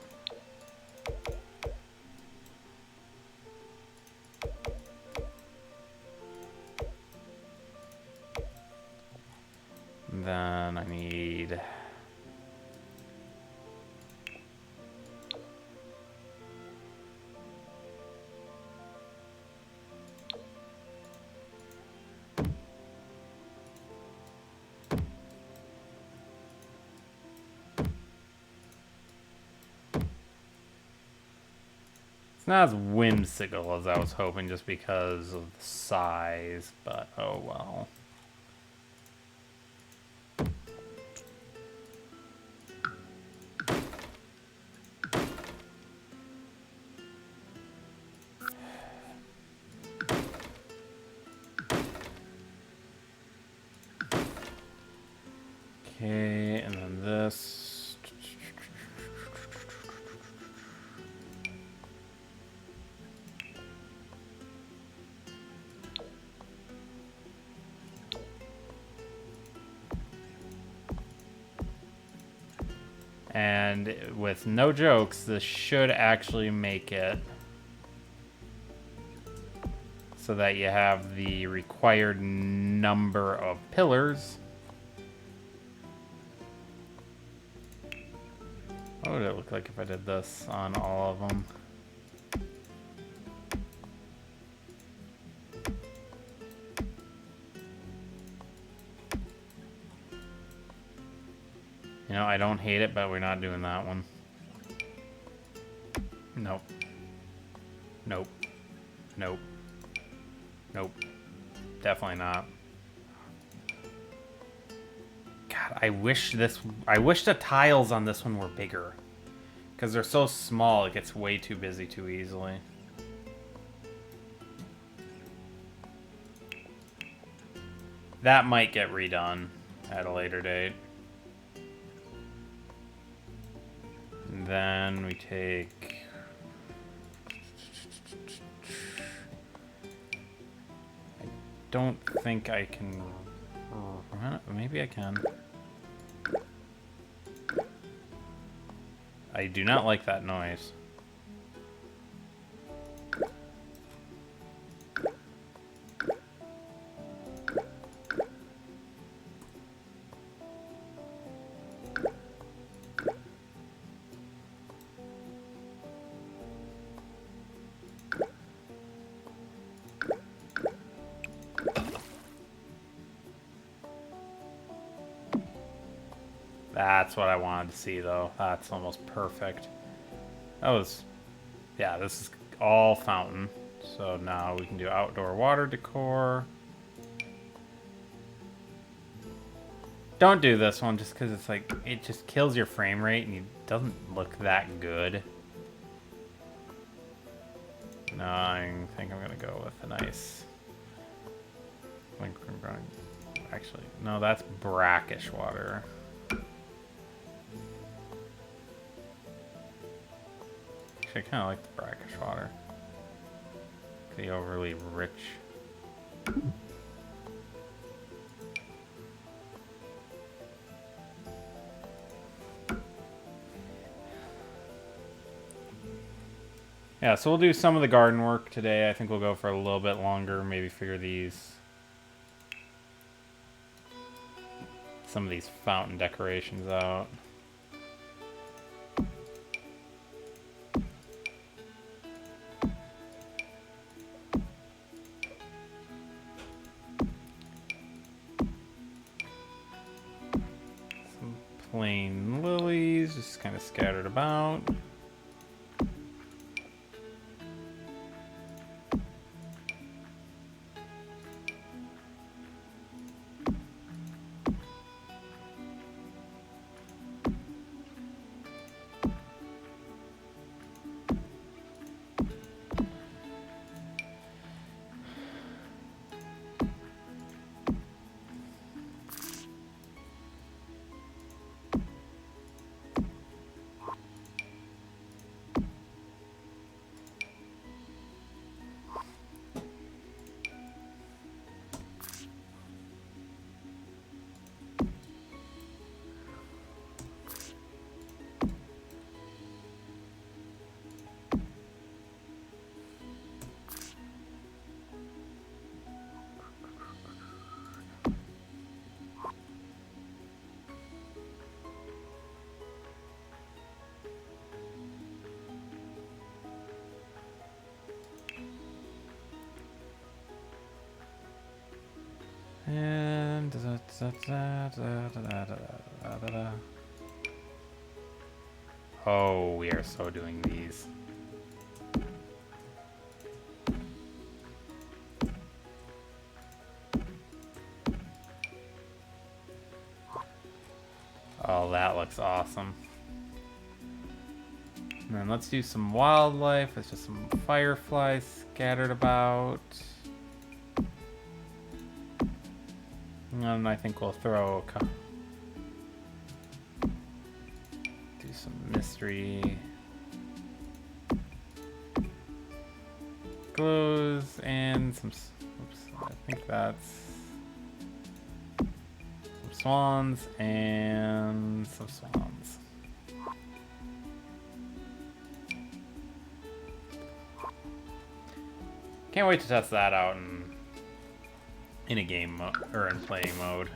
Then I need... It's not as whimsical as I was hoping just because of the size, but oh well. Okay, and then this. And with no jokes, this should actually make it so that you have the required number of pillars. What would it look like if I did this on all of them? You know, I don't hate it, but we're not doing that one. Nope. Nope. Nope. Nope. Definitely not. God, I wish the tiles on this one were bigger. Because they're so small, it gets way too busy too easily. That might get redone at a later date. And then we take... I don't think I can... Maybe I can. I do not like that noise. That's what I wanted to see, though. That's almost perfect. That was... Yeah, this is all fountain. So now we can do outdoor water decor. Don't do this one just because it's like... It just kills your frame rate and it doesn't look that good. No, I think I'm going to go with a nice... Actually, no, that's brackish water. I kind of like the brackish water. The overly rich. Yeah, so we'll do some of the garden work today. I think we'll go for a little bit longer, maybe figure some of these fountain decorations out. Some plain lilies, just kind of scattered about. And oh, we are so doing these. Oh, that looks awesome. And then let's do some wildlife. It's just some fireflies scattered about. And I think we'll throw do some mystery glows and some, oops, I think that's some swans and some swans. Can't wait to test that out in a game or in playing mode.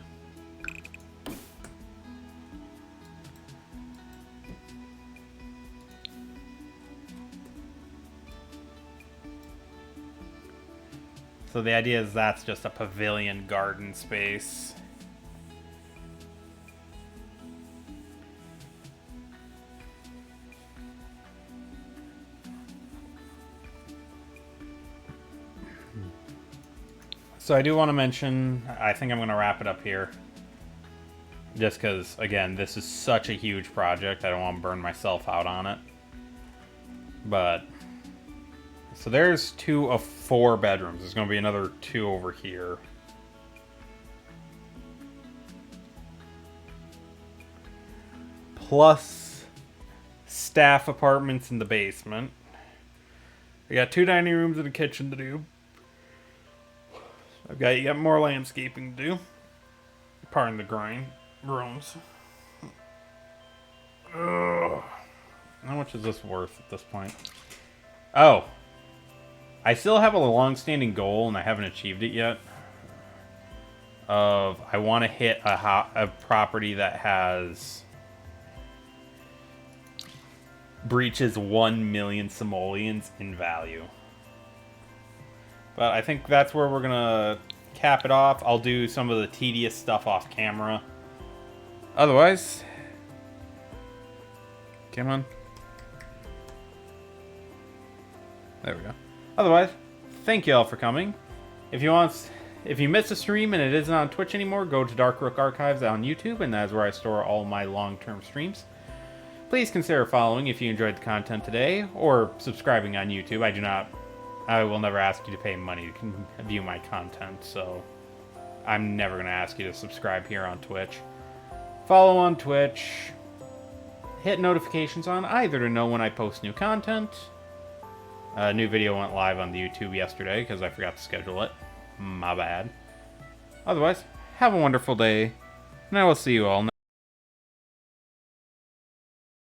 So the idea is that's just a pavilion garden space. So I do want to mention, I think I'm going to wrap it up here. Just because, again, this is such a huge project. I don't want to burn myself out on it. But, so there's 2 of 4 bedrooms. There's going to be another 2 over here. Plus staff apartments in the basement. I got 2 dining rooms and a kitchen to do. You got more landscaping to do. Pardon the grind. Rooms. Ugh. How much is this worth at this point? Oh. I still have a long-standing goal, and I haven't achieved it yet. I want to hit a property that has breaches 1 million simoleons in value. But I think that's where we're going to cap it off. I'll do some of the tedious stuff off camera. Otherwise, come on. There we go. Otherwise, thank you all for coming. If you missed a stream and it isn't on Twitch anymore, go to Dark Rook Archives on YouTube, and that's where I store all my long-term streams. Please consider following if you enjoyed the content today, or subscribing on YouTube. I will never ask you to pay money to view my content, so I'm never going to ask you to subscribe here on Twitch. Follow on Twitch. Hit notifications on either to know when I post new content. A new video went live on the YouTube yesterday because I forgot to schedule it. My bad. Otherwise, have a wonderful day, and I will see you all next time.